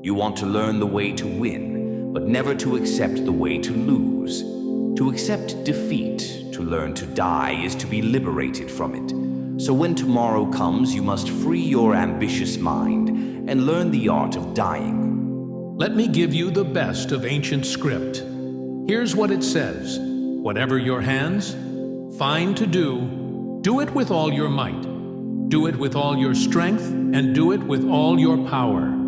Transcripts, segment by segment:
You want to learn the way to win, but never to accept the way to lose. To accept defeat, to learn to die, is to be liberated from it. So when tomorrow comes, you must free your ambitious mind and learn the art of dying. Let me give you the best of ancient script. Here's what it says. Whatever your hands find to do, do it with all your might. Do it with all your strength, and do it with all your power.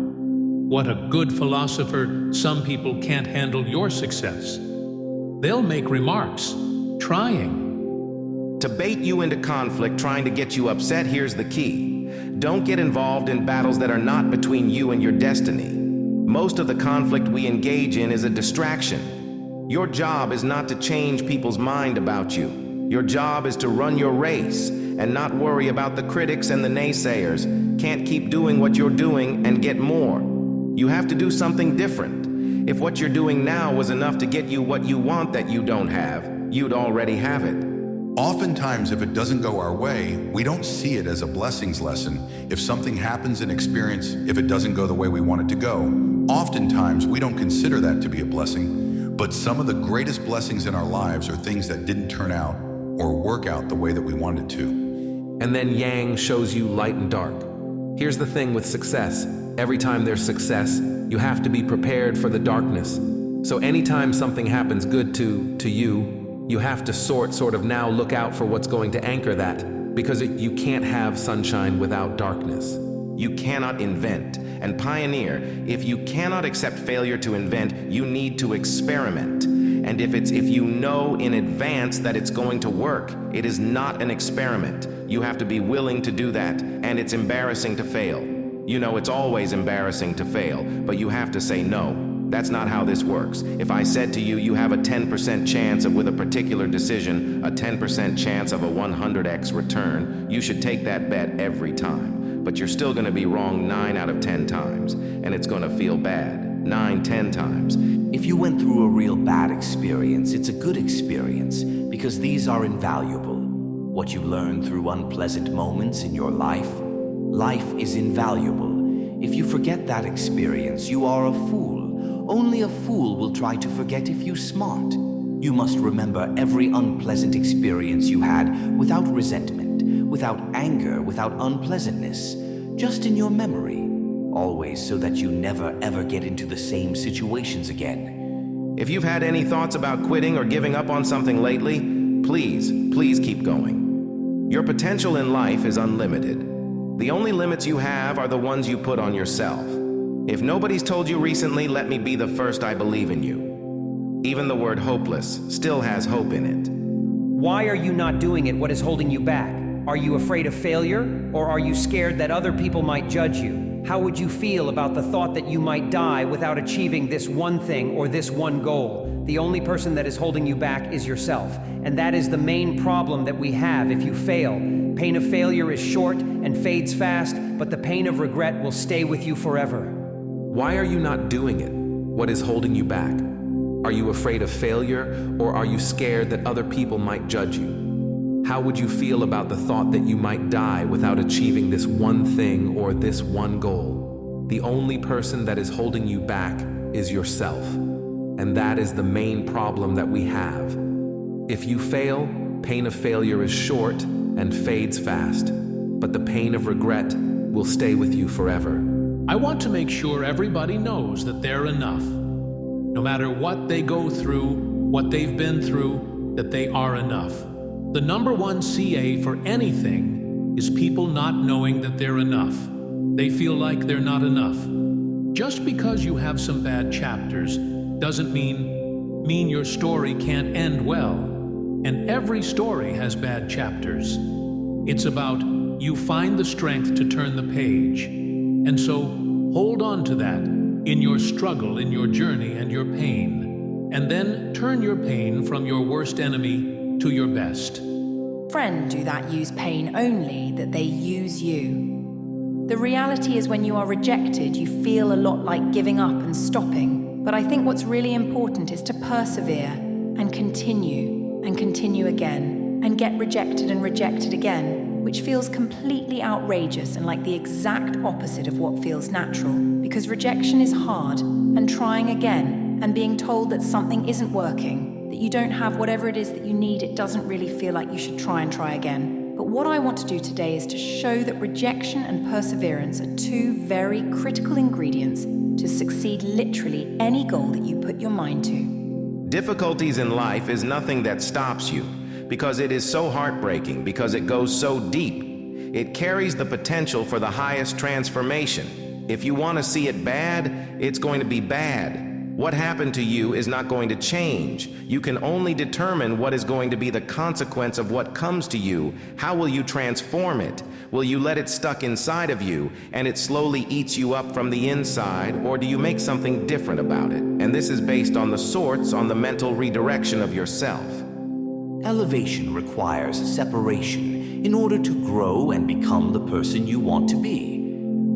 What a good philosopher. Some people can't handle your success. They'll make remarks, trying to bait you into conflict, trying to get you upset. Here's the key. Don't get involved in battles that are not between you and your destiny. Most of the conflict we engage in is a distraction. Your job is not to change people's mind about you. Your job is to run your race and not worry about the critics and the naysayers. Can't keep doing what you're doing and get more. You have to do something different. If what you're doing now was enough to get you what you want that you don't have, you'd already have it. Oftentimes, if it doesn't go our way, we don't see it as a blessings lesson. If something happens in experience, if it doesn't go the way we want it to go, oftentimes we don't consider that to be a blessing. But some of the greatest blessings in our lives are things that didn't turn out or work out the way that we wanted to. And then Yang shows you light and dark. Here's the thing with success. Every time there's success, you have to be prepared for the darkness. So anytime something happens good to you, you have to sort of now look out for what's going to anchor that, because you can't have sunshine without darkness. You cannot invent and pioneer. If you cannot accept failure to invent, you need to experiment. And if you know in advance that it's going to work, it is not an experiment. You have to be willing to do that, and it's embarrassing to fail. You know, it's always embarrassing to fail, but you have to say no. That's not how this works. If I said to you, you have a 10% chance of, with a particular decision, a 10% chance of a 100x return, you should take that bet every time. But you're still gonna be wrong 9 out of 10 times, and it's gonna feel bad 9, 10 times. If you went through a real bad experience, it's a good experience, because these are invaluable. What you learn through unpleasant moments in your life is invaluable. If you forget that experience, you are a fool. Only a fool will try to forget if you're smart. You must remember every unpleasant experience you had without resentment, without anger, without unpleasantness, just in your memory, always, so that you never ever get into the same situations again. If you've had any thoughts about quitting or giving up on something lately, please keep going. Your potential in life is unlimited. The only limits you have are the ones you put on yourself. If nobody's told you recently, let me be the first, I believe in you. Even the word hopeless still has hope in it. Why are you not doing it? What is holding you back? Are you afraid of failure, or are you scared that other people might judge you? How would you feel about the thought that you might die without achieving this one thing or this one goal? The only person that is holding you back is yourself, and that is the main problem that we have if you fail. Pain of failure is short and fades fast, but the pain of regret will stay with you forever. Why are you not doing it? What is holding you back? Are you afraid of failure, or are you scared that other people might judge you? How would you feel about the thought that you might die without achieving this one thing or this one goal? The only person that is holding you back is yourself. And that is the main problem that we have. If you fail, pain of failure is short and fades fast, but the pain of regret will stay with you forever. I want to make sure everybody knows that they're enough. No matter what they go through, what they've been through, that they are enough. The number one CA for anything is people not knowing that they're enough. They feel like they're not enough. Just because you have some bad chapters doesn't mean your story can't end well. And every story has bad chapters. It's about you find the strength to turn the page. And so hold on to that in your struggle, in your journey and your pain. And then turn your pain from your worst enemy to your best. Friends do that use pain only, that they use you. The reality is when you are rejected, you feel a lot like giving up and stopping. But I think what's really important is to persevere and continue again, and get rejected and rejected again. which feels completely outrageous and like the exact opposite of what feels natural, because rejection is hard, and trying again, and being told that something isn't working, that you don't have whatever it is that you need, it doesn't really feel like you should try and try again. But what I want to do today is to show that rejection and perseverance are two very critical ingredients to succeed literally any goal that you put your mind to. Difficulties in life is nothing that stops you, because it is so heartbreaking, because it goes so deep. It carries the potential for the highest transformation. If you want to see it bad, it's going to be bad. What happened to you is not going to change. You can only determine what is going to be the consequence of what comes to you. How will you transform it? Will you let it stuck inside of you and it slowly eats you up from the inside, or do you make something different about it? And this is based on the mental redirection of yourself. Elevation requires separation in order to grow and become the person you want to be.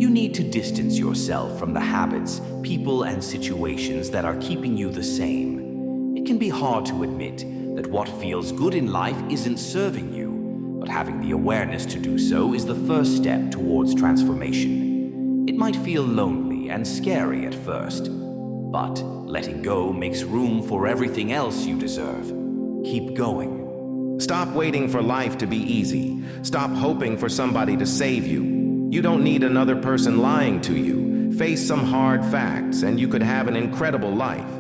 You need to distance yourself from the habits, people, and situations that are keeping you the same. It can be hard to admit that what feels good in life isn't serving you, but having the awareness to do so is the first step towards transformation. It might feel lonely and scary at first, but letting go makes room for everything else you deserve. Keep going. Stop waiting for life to be easy. Stop hoping for somebody to save you. You don't need another person lying to you. Face some hard facts and you could have an incredible life.